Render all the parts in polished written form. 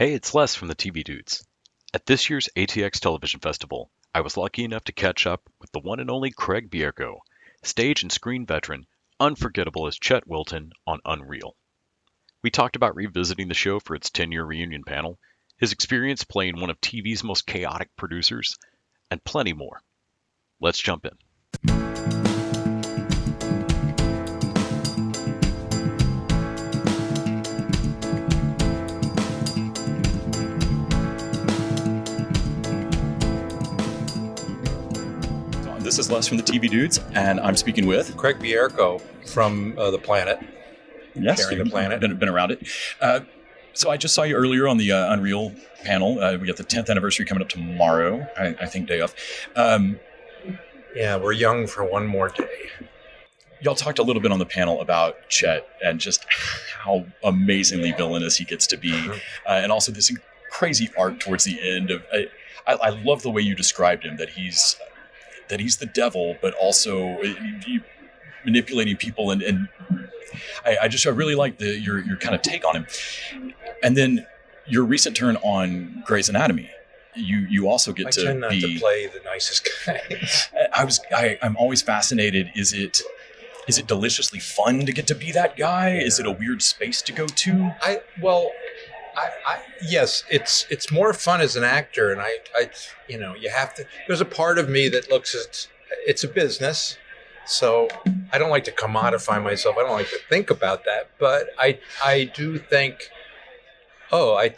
Hey, it's Les from the TV Dudes. At this year's ATX Television Festival, I was lucky enough to catch up with the one and only Craig Bierko, stage and screen veteran, unforgettable as Chet Wilton on Unreal. We talked about revisiting the show for its 10-year reunion panel, his experience playing one of TV's most chaotic producers, and plenty more. Let's jump in. This is Les from the TV Dudes, and I'm speaking with Craig Bierko from The Planet. Yes, Carrying the Planet. Been around it. So I just saw you earlier on the Unreal panel. We got the 10th anniversary coming up tomorrow, I think, day off. Yeah, we're young for one more day. Y'all talked a little bit on the panel about Chet and just how amazingly villainous he gets to be, and also this crazy arc towards the end. I love the way you described him, that he's the devil, but also manipulating people, and I really like your kind of take on him. And then your recent turn on Grey's Anatomy, you also get to tend not to play the nicest guy. I'm always fascinated. Is it deliciously fun to get to be that guy? Yeah. Is it a weird space to go to? Yes, it's more fun as an actor, and you have to. There's a part of me that looks at it's a business, so I don't like to commodify myself. I don't like to think about that, but I do think. I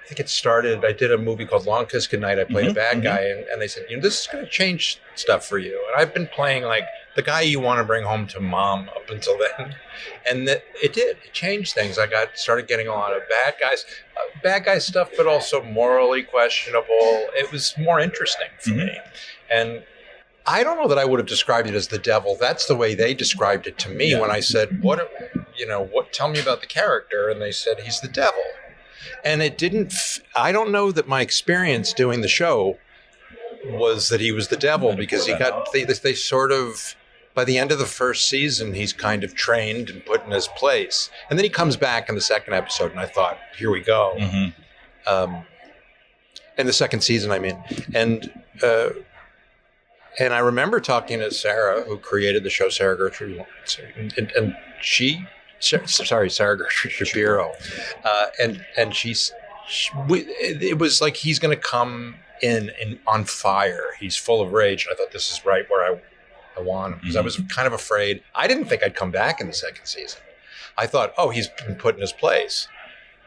think it started. I did a movie called Long Kiss Goodnight. I played a bad guy, and they said, this is going to change stuff for you. And I've been playing like the guy you want to bring home to mom up until then, and it did. It changed things. I started getting a lot of bad guy stuff, but also morally questionable. It was more interesting for me, and I don't know that I would have described it as the devil. That's the way they described it to me when I said, "What? Tell me about the character," and they said he's the devil. And it didn't. I don't know that my experience doing the show was that he was the devil, because they sort of. By the end of the first season, he's kind of trained and put in his place. And then he comes back in the second episode, and I thought, here we go. In the second season, I mean. And I remember talking to Sarah, who created the show, Sarah Gertrude, and Sarah Gertrude Shapiro. And it was like he's going to come in on fire. He's full of rage. I thought, this is right where I want him, because I was kind of afraid. I didn't think I'd come back in the second season. I thought, he's been put in his place.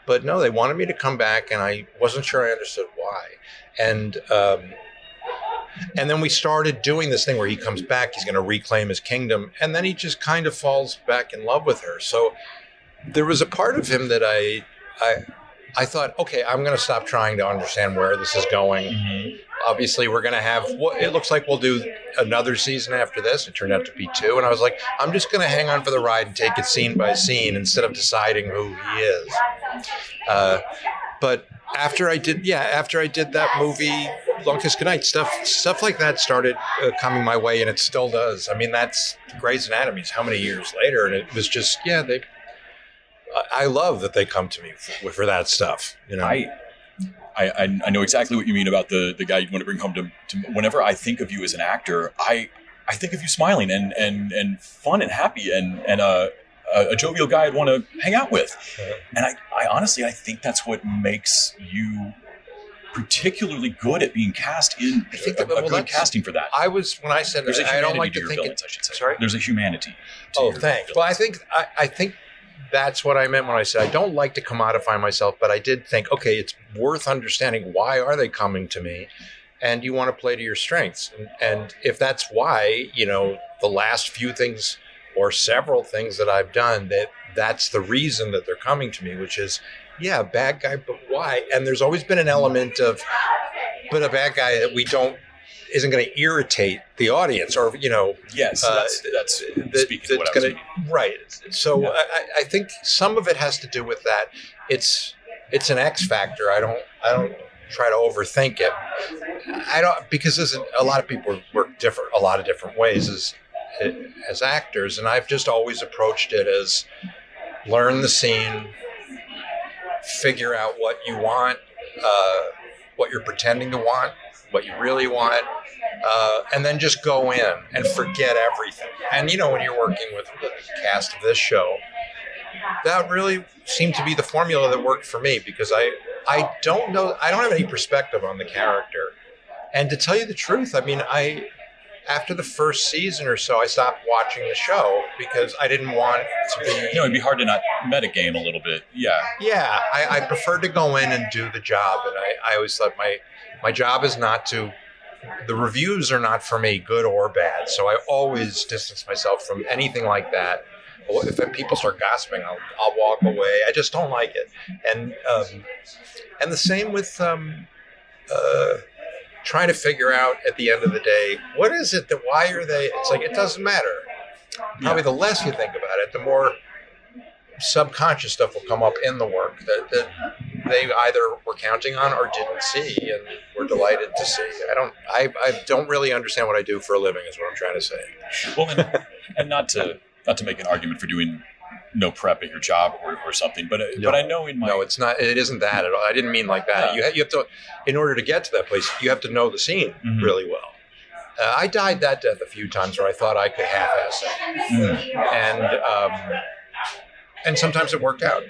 But no, they wanted me to come back, and I wasn't sure I understood why. And then we started doing this thing where he comes back, he's going to reclaim his kingdom, and then he just kind of falls back in love with her. So there was a part of him that I thought, okay, I'm going to stop trying to understand where this is going. Obviously, we're going to have it looks like we'll do another season after this. It turned out to be 2. And I was like, I'm just going to hang on for the ride and take it scene by scene instead of deciding who he is. But after I did that movie, Long Kiss Goodnight, stuff like that started coming my way, and it still does. I mean, that's Grey's Anatomy. How many years later? And it was just, I love that they come to me for that stuff. I know exactly what you mean about the guy you want to bring home to. Whenever I think of you as an actor, I think of you smiling and fun and happy and a jovial guy I'd want to hang out with. And I honestly, I think that's what makes you particularly good at being cast in good casting for that. When I said there's I don't like to think villains, I should say. Sorry? There's a humanity to your thanks. villains. Well, I think that's what I meant when I said I don't like to commodify myself, but I did think, okay, it's worth understanding why are they coming to me, and you want to play to your strengths. And if that's why, the last few things or several things that I've done, that's the reason that they're coming to me, which is, bad guy, but why? And there's always been an element of, but a bad guy that isn't going to irritate the audience, or yes, that's speaking of what I was meaning. Right. So I think some of it has to do with that. It's an X factor. I don't try to overthink it. Because a lot of people work a lot of different ways as actors, and I've just always approached it as learn the scene, figure out what you want, what you're pretending to want, what you really want, and then just go in and forget everything. And, when you're working with the cast of this show, that really seemed to be the formula that worked for me, because I don't have any perspective on the character. And to tell you the truth, after the first season or so, I stopped watching the show because I didn't want to be... it'd be hard to not metagame a little bit. Yeah. Yeah, I preferred to go in and do the job. And I always thought my job is not to... The reviews are not for me, good or bad. So I always distance myself from anything like that. If people start gossiping, I'll walk away. I just don't like it. And the same with... trying to figure out at the end of the day, what is it that, why are they, it's like, it doesn't matter. Probably the less you think about it, the more subconscious stuff will come up in the work that they either were counting on or didn't see, and were delighted to see. I don't really understand what I do for a living, is what I'm trying to say. Well, and not to make an argument for doing no prep at your job or something, but I know in my... No, it's not. It isn't that at all. I didn't mean like that. Yeah. You have to, in order to get to that place, you have to know the scene really well. I died that death a few times where I thought I could half-ass it, and sometimes it worked out.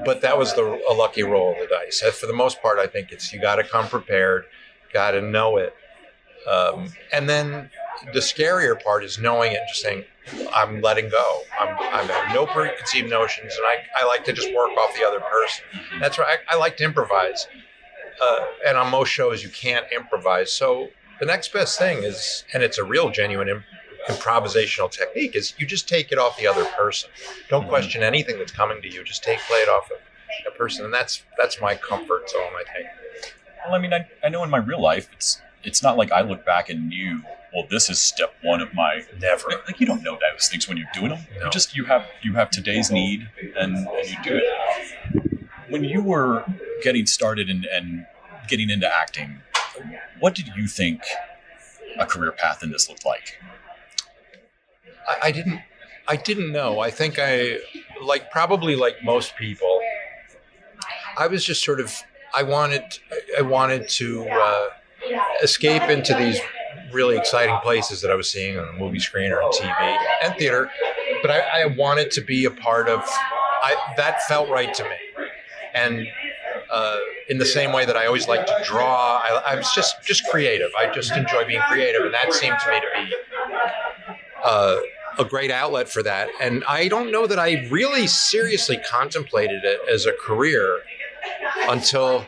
But that was a lucky roll of the dice. For the most part, I think you got to come prepared, got to know it, and then the scarier part is knowing it and just saying, I'm letting go. I have no preconceived notions, and I like to just work off the other person. That's right. I like to improvise. And on most shows, you can't improvise. So the next best thing is, and it's a real genuine improvisational technique, is you just take it off the other person. Don't question anything that's coming to you. Just play it off a person. And that's my comfort zone, I think. Well, I know in my real life, it's not like I look back and knew, well, this is step one of my... Never. Like, you don't know those things when you're doing them. No. You have today's need, and you do it. When you were getting started and getting into acting, what did you think a career path in this looked like? I didn't know. I think probably like most people, I was just sort of... I wanted to escape into these really exciting places that I was seeing on the movie screen or on TV and theater, but I wanted to be a part of. That felt right to me, and in the same way that I always liked to draw, I was just creative. I just enjoy being creative, and that seemed to me to be a great outlet for that. And I don't know that I really seriously contemplated it as a career until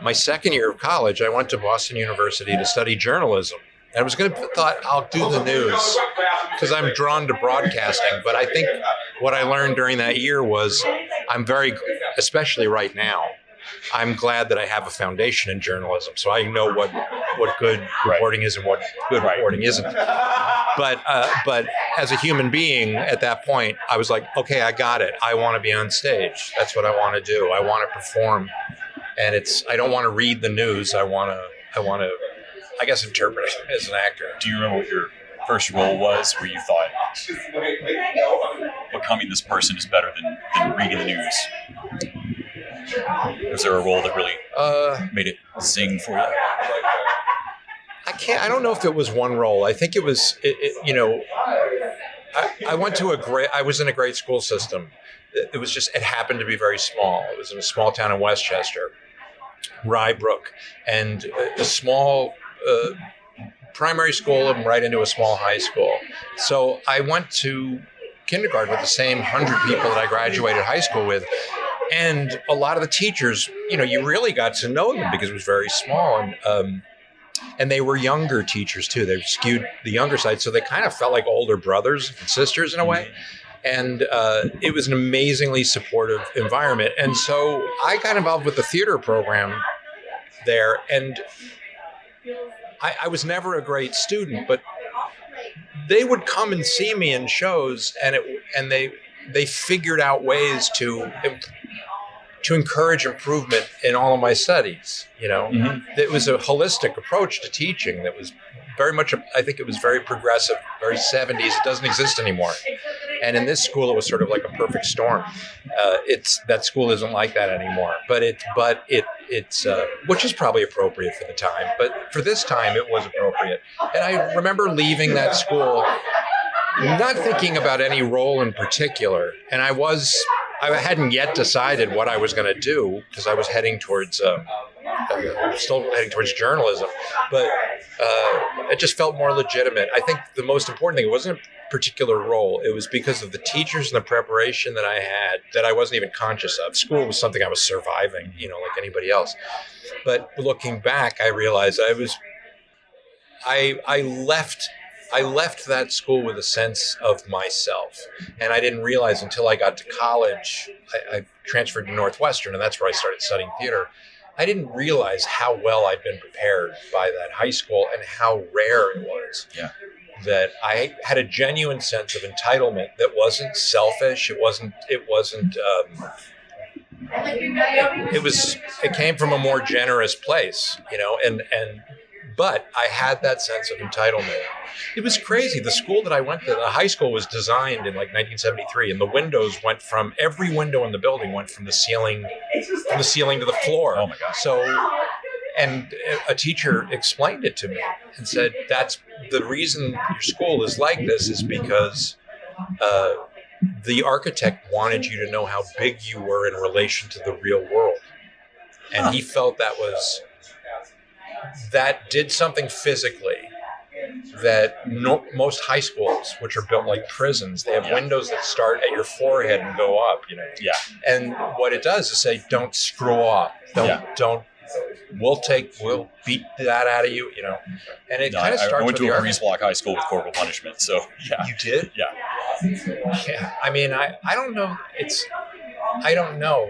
my second year of college. I went to Boston University to study journalism. And I was thought I'll do the news because I'm drawn to broadcasting. But I think what I learned during that year was especially right now, I'm glad that I have a foundation in journalism. So I know what good reporting is and what good reporting isn't. But as a human being at that point, I was like, okay, I got it. I want to be on stage. That's what I want to do. I want to perform. And I don't want to read the news. I want to, I guess, interpret it as an actor. Do you remember what your first role was where you thought becoming this person is better than reading the news? Was there a role that really made it zing for you? I don't know if it was one role. I think it was, I was in a great school system. It happened to be very small. It was in a small town in Westchester, Rybrook, and a small primary school and right into a small high school. So I went to kindergarten with the same 100 people that I graduated high school with. And a lot of the teachers, you really got to know them because it was very small. And they were younger teachers too. They skewed the younger side. So they kind of felt like older brothers and sisters in a way. And it was an amazingly supportive environment. And so I got involved with the theater program there. And I was never a great student, but they would come and see me in shows, and they figured out ways to encourage improvement in all of my studies. It was a holistic approach to teaching that was very much, I think it was very progressive, very 70s. It doesn't exist anymore. And in this school, it was sort of like a perfect storm. That school isn't like that anymore, but it's which is probably appropriate for the time. But for this time, it was appropriate. And I remember leaving that school, not thinking about any role in particular. And I hadn't yet decided what I was going to do because I was heading towards, still heading towards journalism, but it just felt more legitimate. I think the most important thing, it wasn't a particular role. It was because of the teachers and the preparation that I had that I wasn't even conscious of. School was something I was surviving, like anybody else. But looking back, I realized I left that school with a sense of myself. And I didn't realize until I got to college, I transferred to Northwestern, and that's where I started studying theater. I didn't realize how well I'd been prepared by that high school and how rare it was. Yeah. That I had a genuine sense of entitlement that wasn't selfish. It came from a more generous place, but I had that sense of entitlement. It was crazy. The school that I went to, the high school, was designed in like 1973, and the windows every window in the building went from the ceiling to the floor. Oh my gosh. So, and a teacher explained it to me and said, that's the reason your school is like this is because the architect wanted you to know how big you were in relation to the real world. And he felt that did something physically that most high schools, which are built like prisons, they have windows that start at your forehead and go up, Yeah. And what it does is say, don't screw up. We'll beat that out of you, And it kind of starts. I went to a Reese Block High School with corporal punishment, so yeah. You did? Yeah. Yeah. I mean, I don't know. I don't know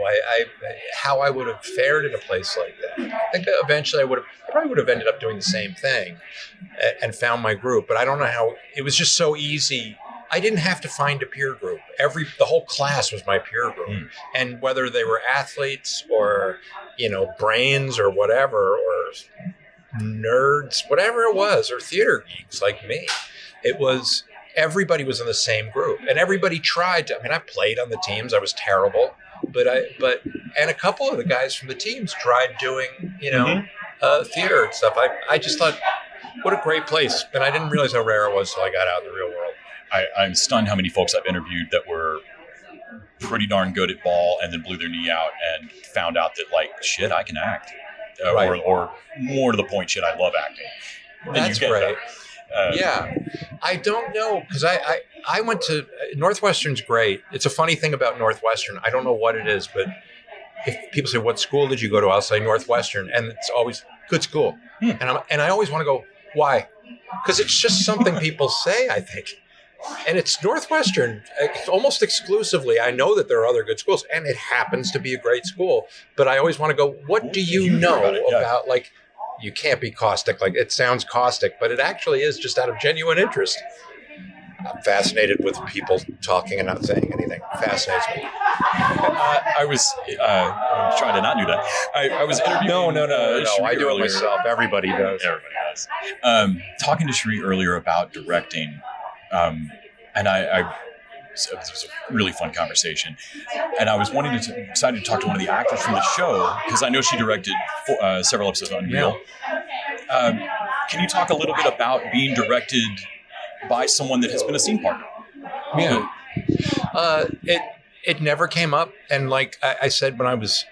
how I would have fared in a place like that. I think eventually I probably would have ended up doing the same thing and found my group, but I don't know how. It was just so easy. I didn't have to find a peer group. The whole class was my peer group. And whether they were athletes or, brains or whatever, or nerds, whatever it was, or theater geeks like me, everybody was in the same group, and everybody tried to. I mean, I played on the teams. I was terrible, and a couple of the guys from the teams tried doing, theater and stuff. I just thought, what a great place, and I didn't realize how rare it was until I got out in the real world. I'm stunned how many folks I've interviewed that were pretty darn good at ball and then blew their knee out and found out that, like, shit, I can act, Right. or more to the point, shit, I love acting. That's great. Yeah, I don't know, because I went to Northwestern's great. It's a funny thing about Northwestern. I don't know what it is, but if people say, what school did you go to? I'll say Northwestern, and it's always good school. And I always want to go, why? Because it's just something people say, I think. And it's Northwestern almost exclusively. I know that there are other good schools, and it happens to be a great school, but I always want to go, what do you know about, like, you can't be caustic. Like, it sounds caustic, but it actually is just out of genuine interest. I'm fascinated with people talking and not saying anything. Fascinates me. I was trying to not do that. I was interviewing. No. I do it myself. Everybody does. Everybody does. Talking to Sheree earlier about directing, and it was a really fun conversation. And I was excited to talk to one of the actors from the show, because I know she directed several episodes on Unreal. Can you talk a little bit about being directed by someone that has been a scene partner? Yeah. It never came up. And like I said, when I was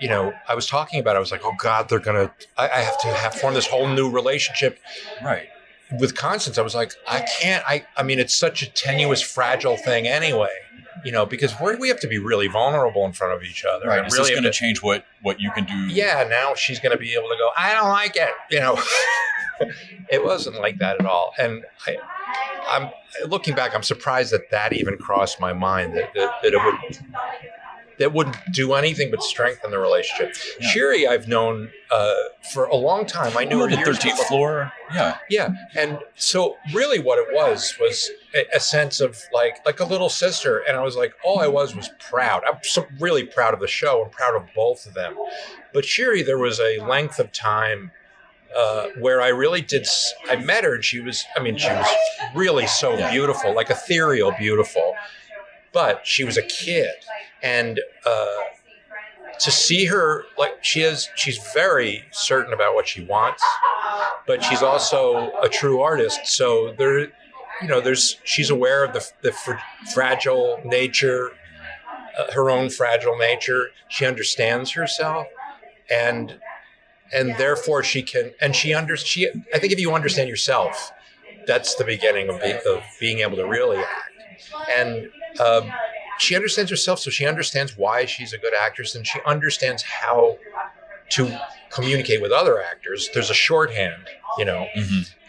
talking about it, I was like, oh God, I have to form this whole new relationship. Right. With Constance, I was like, I mean, it's such a tenuous, fragile thing anyway, because we have to be really vulnerable in front of each other. Right. Is this going to change what you can do? Yeah. Now she's going to be able to go, I don't like it. It wasn't like that at all. And I'm looking back, I'm surprised that even crossed my mind, that wouldn't do anything but strengthen the relationship. Yeah. Sheree, I've known for a long time. I knew her the 13th floor. Yeah. Yeah. And so really what it was a sense of like a little sister. And I was like, all I was proud. I'm really proud of the show. I'm proud of both of them. But Sheree, there was a length of time where I really I met her, and she was really so beautiful, like ethereal beautiful. but she was a kid, and to see her, like, she's very certain about what she wants, but she's also a true artist. So she's aware of the fragile nature, her own fragile nature. She understands herself, and therefore she can, and I think if you understand yourself, that's the beginning of being able to really act. And she understands herself, so she understands why she's a good actress, and she understands how to communicate with other actors. There's a shorthand,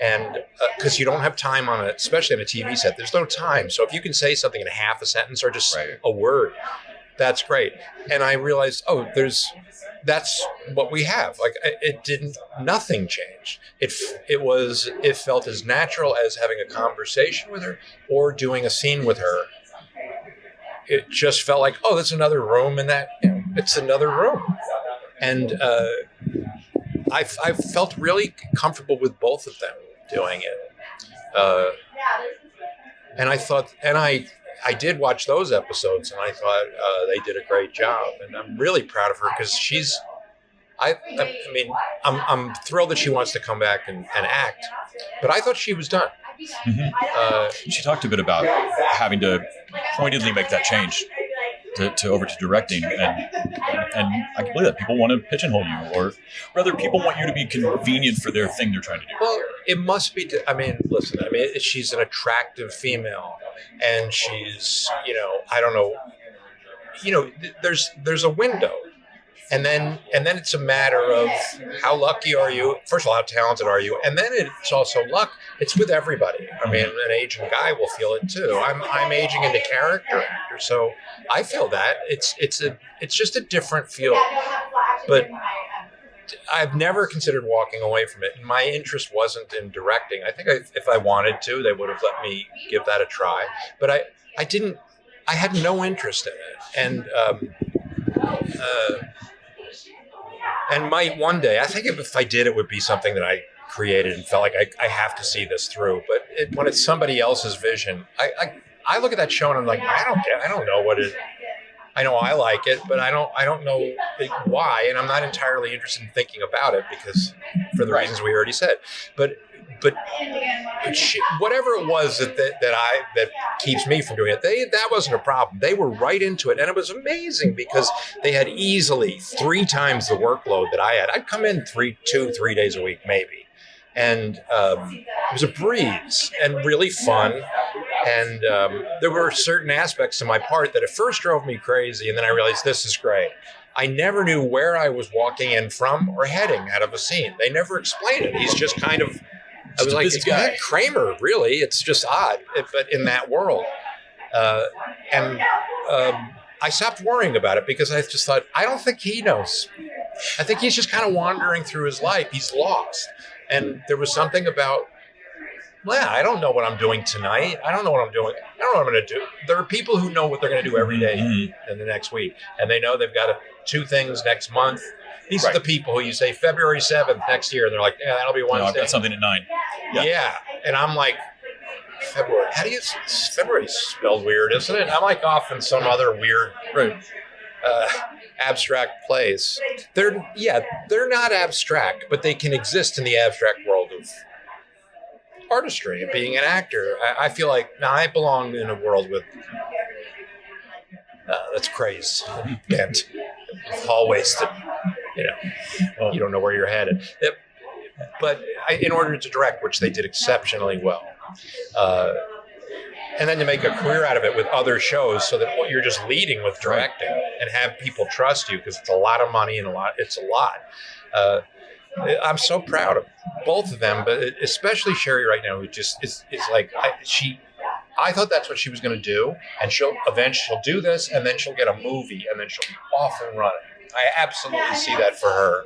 and because you don't have time on it, especially on a TV set, there's no time. So if you can say something in a half a sentence or just a word, that's great. And I realized, that's what we have. Like, nothing changed. It felt as natural as having a conversation with her or doing a scene with her. It just felt like, that's another room, and that, it's another room. And I felt really comfortable with both of them doing it. And I thought, and I did watch those episodes, and I thought they did a great job. And I'm really proud of her, because I'm thrilled that she wants to come back and act, but I thought she was done. Mm-hmm. She talked a bit about having to pointedly make that change to over to directing, and I can believe that people want to pigeonhole you, or rather, people want you to be convenient for their thing they're trying to do. Well, it must be. Listen. She's an attractive female, and she's, I don't know. There's a window. And then it's a matter of how lucky are you? First of all, how talented are you? And then it's also luck. It's with everybody. An aging guy will feel it too. I'm aging into character actor, so I feel that it's just a different feel. But I've never considered walking away from it. And my interest wasn't in directing. I think if I wanted to, they would have let me give that a try. But I didn't. I had no interest in it, and might one day, I think if I did, it would be something that I created and felt like I have to see this through. But when it's somebody else's vision, I look at that show and I'm like, I don't know what it. I know I like it, but I don't know why, and I'm not entirely interested in thinking about it, because for the reasons we already said. But whatever it was that keeps me from doing it, that wasn't a problem. They were right into it, and it was amazing, because they had easily 3 times the workload that I had. I'd come in 3 days a week maybe, and it was a breeze and really fun. And there were certain aspects to my part that at first drove me crazy, and then I realized this is great. I never knew where I was walking in from or heading out of a scene. They never explained it. He's just kind of. I was like, it's not Kramer, really. It's just odd, but in that world. And I stopped worrying about it, because I just thought, I don't think he knows. I think he's just kind of wandering through his life. He's lost. And there was something about, I don't know what I'm doing tonight. I don't know what I'm doing. I don't know what I'm going to do. There are people who know what they're going to do every day in the next week. And they know they've got 2 things next month. These are the people who you say February 7th next year, and they're like, that'll be Wednesday. No, I've got something at 9. Yeah. And I'm like, February. February's spelled weird, isn't it? I'm like off in some other weird abstract place. They're not abstract, but they can exist in the abstract world of artistry and being an actor. I feel like I belong in a world with that's crazed, bent, with hallways that you don't know where you're headed. But in order to direct, which they did exceptionally well, and then to make a career out of it with other shows, so that you're just leading with directing and have people trust you, because it's a lot of money and it's a lot. I'm so proud of both of them, but especially Sherry right now, who just is like, I thought that's what she was going to do, and she'll do this, and then she'll get a movie, and then she'll be off and running. I absolutely see that for her.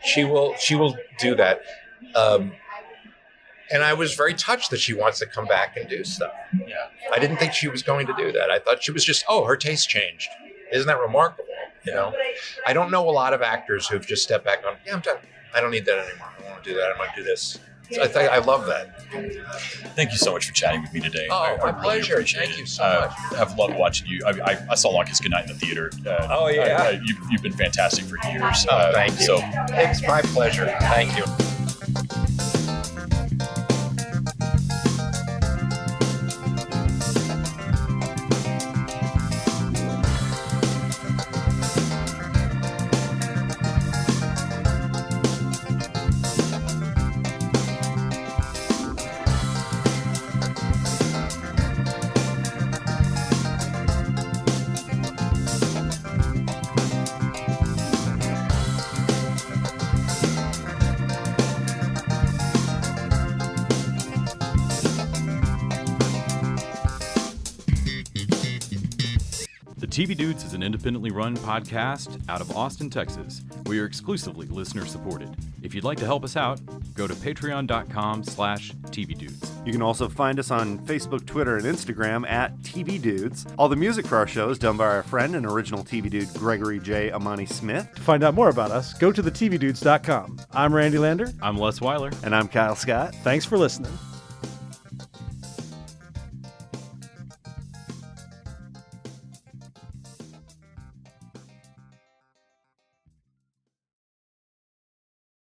She will do that. And I was very touched that she wants to come back and do stuff. Yeah. I didn't think she was going to do that. I thought she was just, her taste changed. Isn't that remarkable? I don't know a lot of actors who've just stepped back and gone, I'm done. I don't need that anymore. I don't want to do that. I'm going to do this. I love that. Thank you so much for chatting with me today. Oh, I my really pleasure. appreciate Thank it. you so much. I've loved watching you. I saw Lucky's Goodnight in the theater. Oh, yeah. You've been fantastic for years. Thank you. So It's my pleasure. Thank you. TV Dudes is an independently run podcast out of Austin, Texas. We are exclusively listener supported. If you'd like to help us out, go to patreon.com/TVDudes. You can also find us on Facebook, Twitter, and Instagram at TV Dudes. All the music for our show is done by our friend and original TV Dude Gregory J. Amani Smith. To find out more about us, go to thetvdudes.com. I'm Randy Lander. I'm Les Weiler. And I'm Kyle Scott. Thanks for listening.